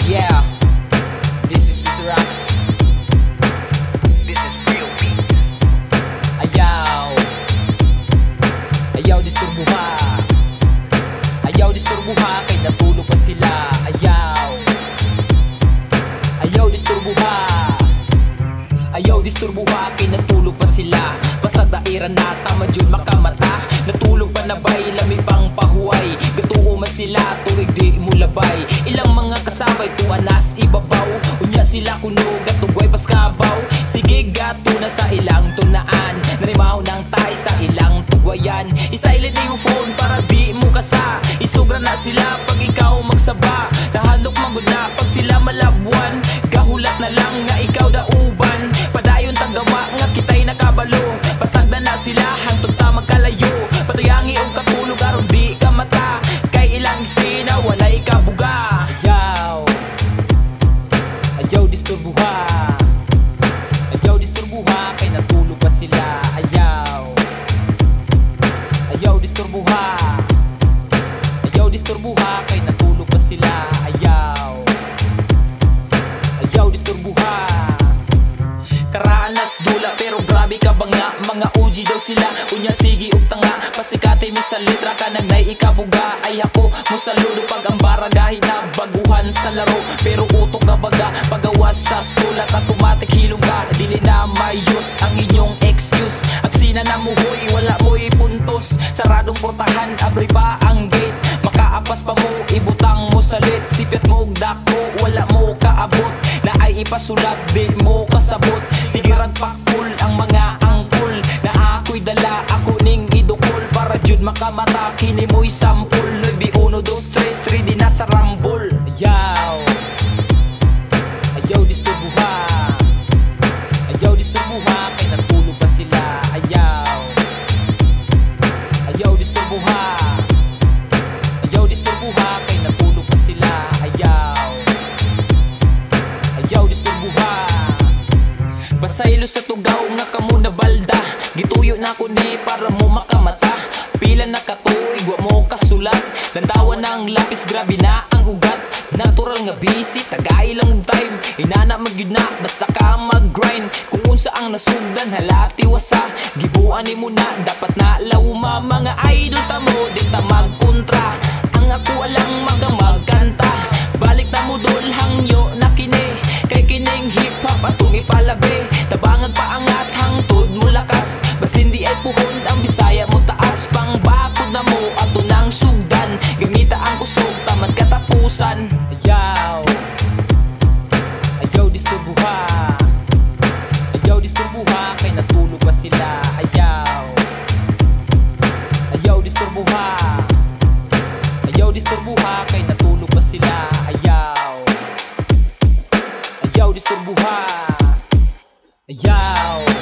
Yeah, this is Mr. Rax. This is real beats. Ayaw, ayaw disturbuha. Ayaw disturbuha, kay natulog pa sila. Ayaw, ayaw disturbuha. Ayaw disturbuha, kay natulog pa sila. Pasag daira na tama jud makamata. Natulog pa na bay, lami pang pahuway. Gatuo man sila, tuig di mo labay. Ilang mga kasabay, tuanas ibabaw. Unya sila kunog at tugway paskabaw. Sige gato na sa ilang tunaan. Narimaw ng tay sa ilang tugwayan. I-silent na yung phone para di mo kasa. Isugra na sila pag ikaw magsaba. Nahanok magod na pag sila malabwan. Gahulat na lang nga ikaw dauban. Padayon tagawa nga kita'y nakabalo. Pasagda na sila hangtod ta magkalayo. Patuyangi og katulog aron di ka mata. Kay ilang sina walay kabuga. Ayaw, ayaw disturbuha. Ayaw disturbuha, kay natulog pa sila. Ayaw, ayaw disturbuha. Ayaw disturbuha, kay natulog pa sila. Ayaw, ayaw disturbuha. Karanas dula pero grabe ka ba nga. Mga OG daw sila, unya sige og tanga. Pasikate mi sa litra ka nang nay ikabuga. Ay ako mo saludo pag ang baragahe na baguhan sa laro. Pero utok ka baga, pagawas sa sulat automatic hilong ka. Dili na mayos ang inyong excuse. Absina na muhoy, wala mo'y puntos. Saradong portahan, abri pa ang gate. Makaapas pa mo, ibutang mo salit. Sipyat mo og dako, wala mo kaabot. Na ay ipasulat, di mo kasabot. Sige ragpakul ang mga angkol. Na ako'y dala, ako ning idukol. Para jud makamata, kini mo'y sampol. Lubi 1, 2, 3, 3 di na sa rambol. Ayaw, ayaw disturbuha. Ayaw disturbuha, kay natulog pa sila. Ayaw, ayaw disturbuha. Ayaw disturbuha, kay natulog pa sila. Ayaw, ayaw disturbuha. Basaylo sa tugaw nga kamo na balda. Gituyo na ko ni para mo makamata. Pila na katuig, wa mo kasulat. Lantawan ng lapis, grabe na ang ugat. Natural nga busy, tagay lang og time. Inana magyud na, basta ka mag-grind. Kung unsa ang nasugdan, halati wasa. Gibuan ni mo na, dapat na lawma. Mga idol ta mo, di ta magkontra. Ang ako alang magkanta. Balik na mo dol, hangyo na kini. Kay kining hip-hop atong ipalabi. Tabangag paangat, hangtod mo lakas. Bas hindi ay puhon, ang Bisaya mo taas. Pang bakod na mo, ato nang sugdan. Gamita ang kusog, tamad katapusan. Ayaw, ayaw disturbuha. Ayaw disturbuha, kay natulog pa sila. Ayaw, ayaw disturbuha. Ayaw disturbuha, kay natulog pa sila. Ayaw, ayaw disturbuha. Ayaw.